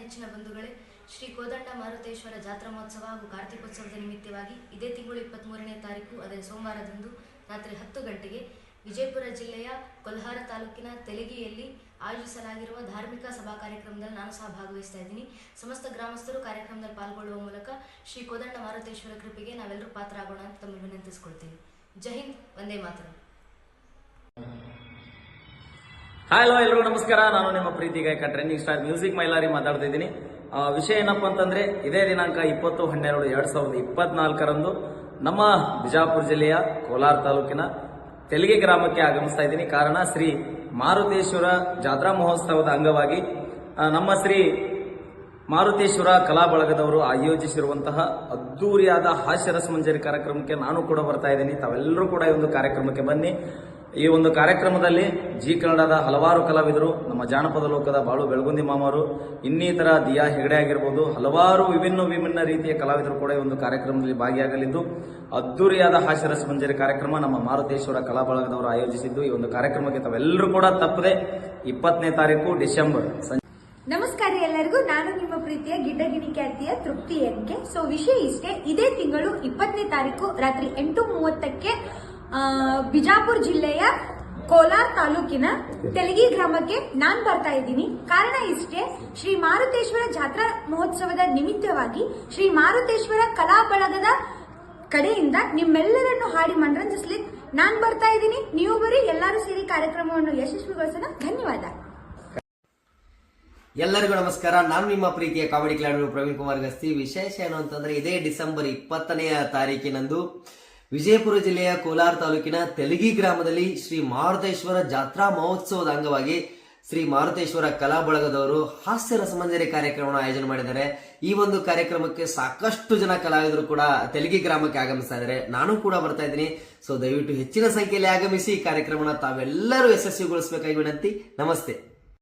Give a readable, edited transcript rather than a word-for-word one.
ನೆಚ್ಚಿನ ಬಂಧುಗಳೇ, ಶ್ರೀ ಕೋದಂಡ ಮಾರುತೇಶ್ವರ ಜಾತ್ರಾ ಮಹೋತ್ಸವ ಹಾಗೂ ಕಾರ್ತಿಕೋತ್ಸವದ ನಿಮಿತ್ತವಾಗಿ ಇದೇ ತಿಂಗಳು 23ನೇ ತಾರೀಕು ಅದೇ ಸೋಮವಾರದಂದು ರಾತ್ರಿ 10 ಗಂಟೆಗೆ ವಿಜಯಪುರ ಜಿಲ್ಲೆಯ ಕೊಲ್ಹಾರ ತಾಲೂಕಿನ ತೆಲಗಿಯಲ್ಲಿ ಆಯೋಜಿಸಲಾಗಿರುವ ಧಾರ್ಮಿಕ ಸಭಾ ಕಾರ್ಯಕ್ರಮದಲ್ಲಿ ನಾನು ಸಹ ಭಾಗವಹಿಸ್ತಾ ಇದ್ದೀನಿ. ಸಮಸ್ತ ಗ್ರಾಮಸ್ಥರು ಕಾರ್ಯಕ್ರಮದಲ್ಲಿ ಪಾಲ್ಗೊಳ್ಳುವ ಮೂಲಕ ಶ್ರೀ ಕೋದಂಡ ಮಾರುತೇಶ್ವರ ಕೃಪೆಗೆ ನಾವೆಲ್ಲರೂ ಪಾತ್ರ ಆಗೋಣ ಅಂತ ತಮ್ಮನ್ನು ವಿನಂತಿಸಿಕೊಳ್ತೀನಿ. ಜೈ ಹಿಂದ್, ವಂದೇ ಮಾತರಂ. ಹಲೋ ಎಲ್ಲರಿಗೂ ನಮಸ್ಕಾರ. ನಾನು ನಿಮ್ಮ ಪ್ರೀತಿ ಗಾಯಕ ಟ್ರೆಂಡಿಂಗ್ ಸ್ಟಾರ್ ಮ್ಯೂಸಿಕ್ ಮೈಲಾರಿ ಮಾತಾಡ್ತಾ ಇದ್ದೀನಿ. ವಿಷಯ ಏನಪ್ಪಾ ಅಂತಂದ್ರೆ, ಇದೇ ದಿನಾಂಕ 20/12/2024 ನಮ್ಮ ಬಿಜಾಪುರ ಜಿಲ್ಲೆಯ ಕೋಲಾರ ತಾಲೂಕಿನ ತೆಲಗಿ ಗ್ರಾಮಕ್ಕೆ ಆಗಮಿಸ್ತಾ ಇದ್ದೀನಿ. ಕಾರಣ ಶ್ರೀ ಮಾರುತೇಶ್ವರ ಜಾತ್ರಾ ಮಹೋತ್ಸವದ ಅಂಗವಾಗಿ ನಮ್ಮ ಶ್ರೀ ಮಾರುತೇಶ್ವರ ಕಲಾ ಬಳಗದವರು ಆಯೋಜಿಸಿರುವಂತಹ ಅದ್ದೂರಿಯಾದ ಹಾಸ್ಯರಸ ಮಂಜರಿ ಕಾರ್ಯಕ್ರಮಕ್ಕೆ ನಾನು ಕೂಡ ಬರ್ತಾ ಇದ್ದೀನಿ. ತಾವೆಲ್ಲರೂ ಕೂಡ ಈ ಒಂದು ಕಾರ್ಯಕ್ರಮಕ್ಕೆ ಬನ್ನಿ. ಈ ಒಂದು ಕಾರ್ಯಕ್ರಮದಲ್ಲಿ ಜಿ ಕನ್ನಡದ ಹಲವಾರು ಕಲಾವಿದರು, ನಮ್ಮ ಜಾನಪದ ಲೋಕದ ಬಾಳು ಬೆಳಗುಂದಿ ಮಾಮರು, ಇನ್ನಿತರ ದಿಯಾ ಹೆಗಡೆ ಆಗಿರ್ಬೋದು, ಹಲವಾರು ವಿಭಿನ್ನ ರೀತಿಯ ಕಲಾವಿದರು ಕೂಡ ಈ ಒಂದು ಕಾರ್ಯಕ್ರಮದಲ್ಲಿ ಭಾಗಿಯಾಗಲಿದ್ದು, ಅದ್ದೂರಿಯಾದ ಹಾಸ್ಯರಸ ಮಂಜರಿ ಕಾರ್ಯಕ್ರಮ ನಮ್ಮ ಮಾರುತೇಶ್ವರ ಕಲಾ ಬಳಗದವರು ಆಯೋಜಿಸಿದ್ದು. ಈ ಒಂದು ಕಾರ್ಯಕ್ರಮಕ್ಕೆ ತಾವೆಲ್ಲರೂ ಕೂಡ ತಪ್ಪದೆ 20ನೇ ತಾರೀಕು ಡಿಸೆಂಬರ್. ನಮಸ್ಕಾರ ಎಲ್ಲರಿಗೂ, ನಾನು ನಿಮ್ಮ ಪ್ರೀತಿಯ ಗಿಡ್ಡಗಿಣಿ ಖ್ಯಾತಿಯ ತೃಪ್ತಿ ಎನ್ಕೆ. ಸೊ ವಿಷಯ ಇಷ್ಟೇ, ಇದೇ ತಿಂಗಳು 20ನೇ ತಾರೀಕು ರಾತ್ರಿ 8:30ಕ್ಕೆ ಬಿಜಾಪುರ ಜಿಲ್ಲೆಯ ಕೋಲಾರ ತಾಲೂಕಿನ ತೆಲಗಿ ಗ್ರಾಮಕ್ಕೆ ನಾನ್ ಬರ್ತಾ ಇದ್ದೀನಿ. ಕಾರಣ ಇಷ್ಟೇ, ಶ್ರೀ ಮಾರುತೇಶ್ವರ ಜಾತ್ರಾ ಮಹೋತ್ಸವದ ನಿಮಿತ್ತವಾಗಿ ಶ್ರೀ ಮಾರುತೇಶ್ವರ ಕಲಾ ಬಳಗದ ಕಡೆಯಿಂದ ನಿಮ್ಮೆಲ್ಲರನ್ನು ಹಾಡಿ ಮನರಂಜಿಸ್ಲಿಕ್ಕೆ ನಾನ್ ಬರ್ತಾ ಇದ್ದೀನಿ. ನೀವು ಬರೀ, ಎಲ್ಲರೂ ಸೇರಿ ಕಾರ್ಯಕ್ರಮವನ್ನು ಯಶಸ್ವಿಗೊಳಿಸೋಣ. ಧನ್ಯವಾದ. ಎಲ್ಲರಿಗೂ ನಮಸ್ಕಾರ. ನಾನು ನಿಮ್ಮ ಪ್ರೀತಿಯ ಕಾಮಿಡಿ ಕ್ಲಾಡರು ಪ್ರವೀಣ್ ಕುಮಾರ್ ಗಸ್ತಿ. ವಿಶೇಷ ಏನು ಅಂತಂದ್ರೆ, ಇದೇ ಡಿಸೆಂಬರ್ 20ನೇ ತಾರೀಕಿನಂದು ವಿಜಯಪುರ ಜಿಲ್ಲೆಯ ಕೋಲಾರ ತಾಲೂಕಿನ ತೆಲಗಿ ಗ್ರಾಮದಲ್ಲಿ ಶ್ರೀ ಮಾರುತೇಶ್ವರ ಜಾತ್ರಾ ಮಹೋತ್ಸವದ ಅಂಗವಾಗಿ ಶ್ರೀ ಮಾರುತೇಶ್ವರ ಕಲಾ ಬಳಗದವರು ಹಾಸ್ಯ ರಸಮಂಜರಿ ಕಾರ್ಯಕ್ರಮವನ್ನು ಆಯೋಜನೆ ಮಾಡಿದ್ದಾರೆ. ಈ ಒಂದು ಕಾರ್ಯಕ್ರಮಕ್ಕೆ ಸಾಕಷ್ಟು ಜನ ಕಲಾವಿದರು ಕೂಡ ತೆಲಗಿ ಗ್ರಾಮಕ್ಕೆ ಆಗಮಿಸ್ತಾ ಇದ್ದಾರೆ. ನಾನು ಕೂಡ ಬರ್ತಾ ಇದ್ದೀನಿ. ಸೊ ದಯವಿಟ್ಟು ಹೆಚ್ಚಿನ ಸಂಖ್ಯೆಯಲ್ಲಿ ಆಗಮಿಸಿ ಈ ಕಾರ್ಯಕ್ರಮನ ತಾವೆಲ್ಲರೂ ಯಶಸ್ವಿಗೊಳಿಸಬೇಕಾಗಿ ವಿನಂತಿ. ನಮಸ್ತೆ.